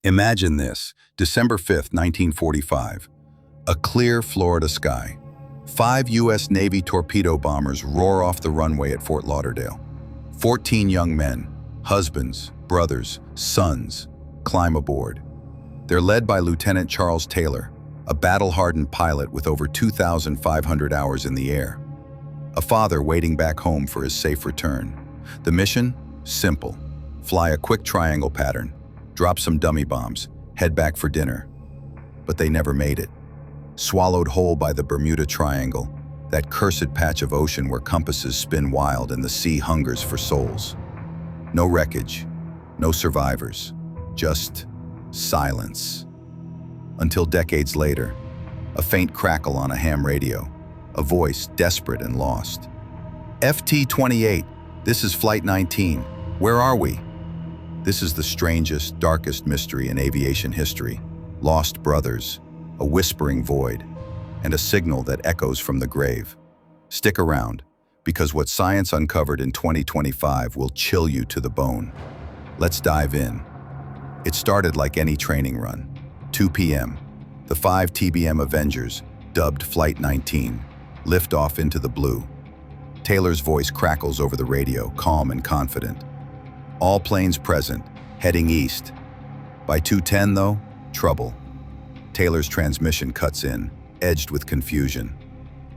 Imagine this, December 5th, 1945. A clear Florida sky. 5 U.S. Navy torpedo bombers roar off the runway at Fort Lauderdale. 14 young men, husbands, brothers, sons, climb aboard. They're led by Lieutenant Charles Taylor, a battle-hardened pilot with over 2,500 hours in the air. A father waiting back home for his safe return. The mission? Simple. Fly a quick triangle pattern, drop some dummy bombs, head back for dinner. But they never made it. Swallowed whole by the Bermuda Triangle, that cursed patch of ocean where compasses spin wild and the sea hungers for souls. No wreckage, no survivors, just silence. Until decades later, a faint crackle on a ham radio, a voice desperate and lost. FT-28, this is Flight 19. Where are we? This is the strangest, darkest mystery in aviation history. Lost brothers, a whispering void, and a signal that echoes from the grave. Stick around, because what science uncovered in 2025 will chill you to the bone. Let's dive in. It started like any training run. 2 p.m., the 5 TBM Avengers, dubbed Flight 19, lift off into the blue. Taylor's voice crackles over the radio, calm and confident. All planes present, heading east. By 2:10 though, trouble. Taylor's transmission cuts in, edged with confusion.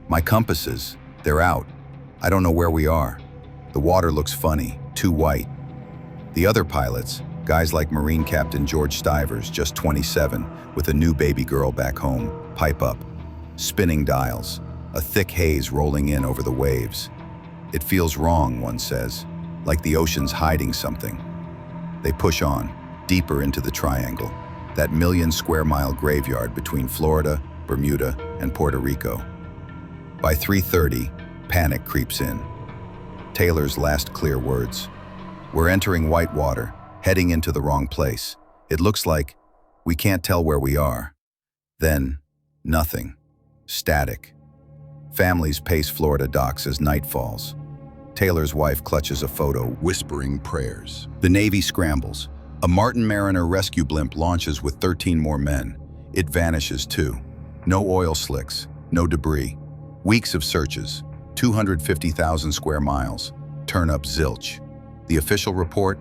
My compasses, they're out. I don't know where we are. The water looks funny, too white. The other pilots, guys like Marine Captain George Stivers, just 27, with a new baby girl back home, pipe up. Spinning dials, a thick haze rolling in over the waves. It feels wrong, one says, like the ocean's hiding something. They push on, deeper into the triangle, that million-square-mile graveyard between Florida, Bermuda, and Puerto Rico. By 3:30, panic creeps in. Taylor's last clear words. We're entering white water, heading into the wrong place. It looks like we can't tell where we are. Then, nothing. Static. Families pace Florida docks as night falls. Taylor's wife clutches a photo, whispering prayers. The Navy scrambles. A Martin Mariner rescue blimp launches with 13 more men. It vanishes too. No oil slicks, no debris. Weeks of searches, 250,000 square miles. Turn up zilch. The official report?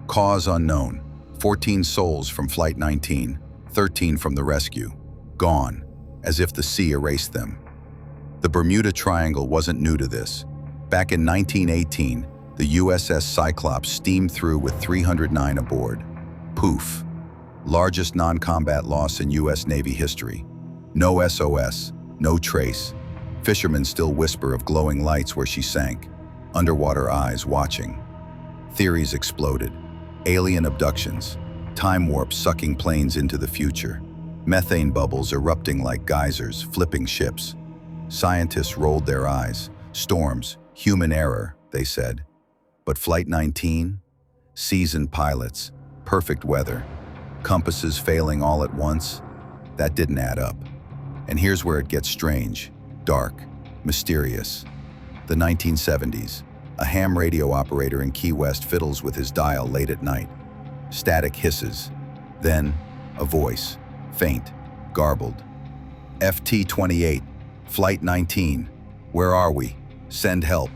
Cause unknown. 14 souls from Flight 19, 13 from the rescue. Gone, as if the sea erased them. The Bermuda Triangle wasn't new to this. Back in 1918, the USS Cyclops steamed through with 309 aboard. Poof. Largest non-combat loss in U.S. Navy history. No SOS, no trace. Fishermen still whisper of glowing lights where she sank. Underwater eyes watching. Theories exploded. Alien abductions. Time warp sucking planes into the future. Methane bubbles erupting like geysers, flipping ships. Scientists rolled their eyes. Storms, human error, they said. But Flight 19? Seasoned pilots, perfect weather, compasses failing all at once? That didn't add up. And here's where it gets strange, dark, mysterious. The 1970s. A ham radio operator in Key West fiddles with his dial late at night. Static hisses. Then, a voice, faint, garbled. FT-28, Flight 19, where are we? Send help.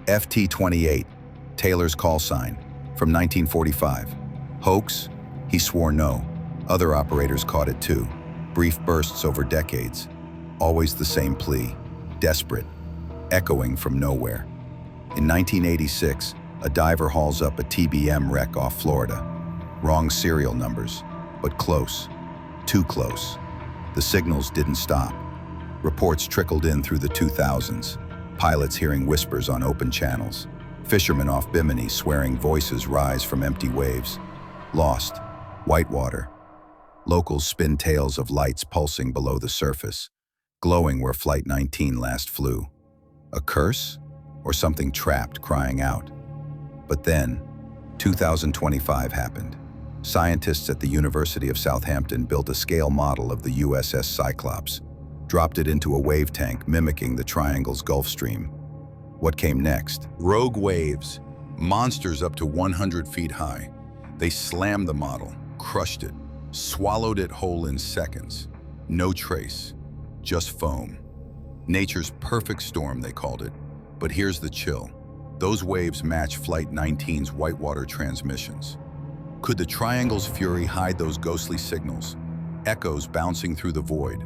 FT-28, Taylor's call sign, from 1945. Hoax? He swore no. Other operators caught it too. Brief bursts over decades. Always the same plea, desperate, echoing from nowhere. In 1986, a diver hauls up a TBM wreck off Florida. Wrong serial numbers, but close. Too close. The signals didn't stop. Reports trickled in through the 2000s. Pilots hearing whispers on open channels. Fishermen off Bimini swearing voices rise from empty waves. Lost. Whitewater. Locals spin tales of lights pulsing below the surface, glowing where Flight 19 last flew. A curse? Or something trapped crying out? But then, 2025 happened. Scientists at the University of Southampton built a scale model of the USS Cyclops, dropped it into a wave tank mimicking the triangle's Gulf Stream. What came next? Rogue waves, monsters up to 100 feet high. They slammed the model, crushed it, swallowed it whole in seconds. No trace, just foam. Nature's perfect storm, they called it. But here's the chill. Those waves match Flight 19's whitewater transmissions. Could the Triangle's fury hide those ghostly signals, echoes bouncing through the void,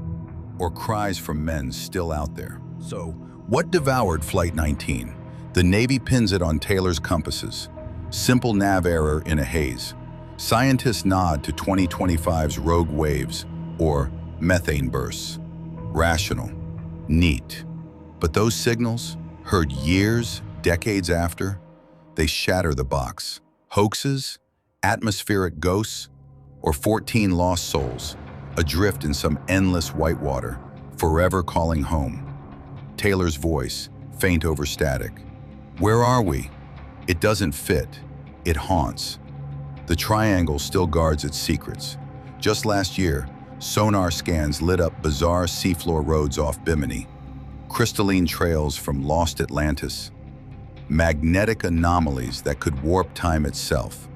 or cries from men still out there? So, what devoured Flight 19? The Navy pins it on Taylor's compasses. Simple nav error in a haze. Scientists nod to 2025's rogue waves, or methane bursts. Rational. Neat. But those signals, heard years, decades after, they shatter the box. Hoaxes? Atmospheric ghosts? Or 14 lost souls, adrift in some endless whitewater, forever calling home. Taylor's voice, faint over static. Where are we? It doesn't fit. It haunts. The Triangle still guards its secrets. Just last year, sonar scans lit up bizarre seafloor roads off Bimini, crystalline trails from lost Atlantis, magnetic anomalies that could warp time itself.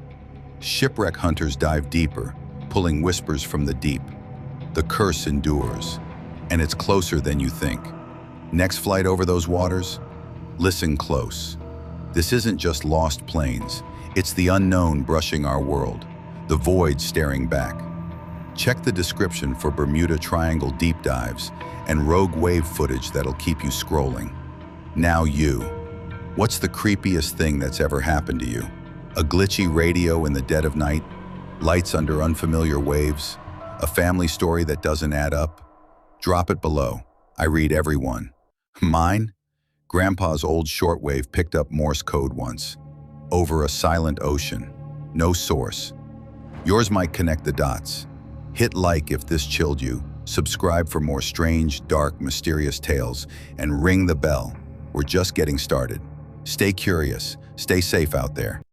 Shipwreck hunters dive deeper, pulling whispers from the deep. The curse endures, and it's closer than you think. Next flight over those waters? Listen close. This isn't just lost planes. It's the unknown brushing our world, the void staring back. Check the description for Bermuda Triangle deep dives and rogue wave footage that'll keep you scrolling. Now you. What's the creepiest thing that's ever happened to you? A glitchy radio in the dead of night? Lights under unfamiliar waves? A family story that doesn't add up? Drop it below. I read every one. Mine? Grandpa's old shortwave picked up Morse code once. Over a silent ocean. No source. Yours might connect the dots. Hit like if this chilled you. Subscribe for more strange, dark, mysterious tales. And ring the bell. We're just getting started. Stay curious. Stay safe out there.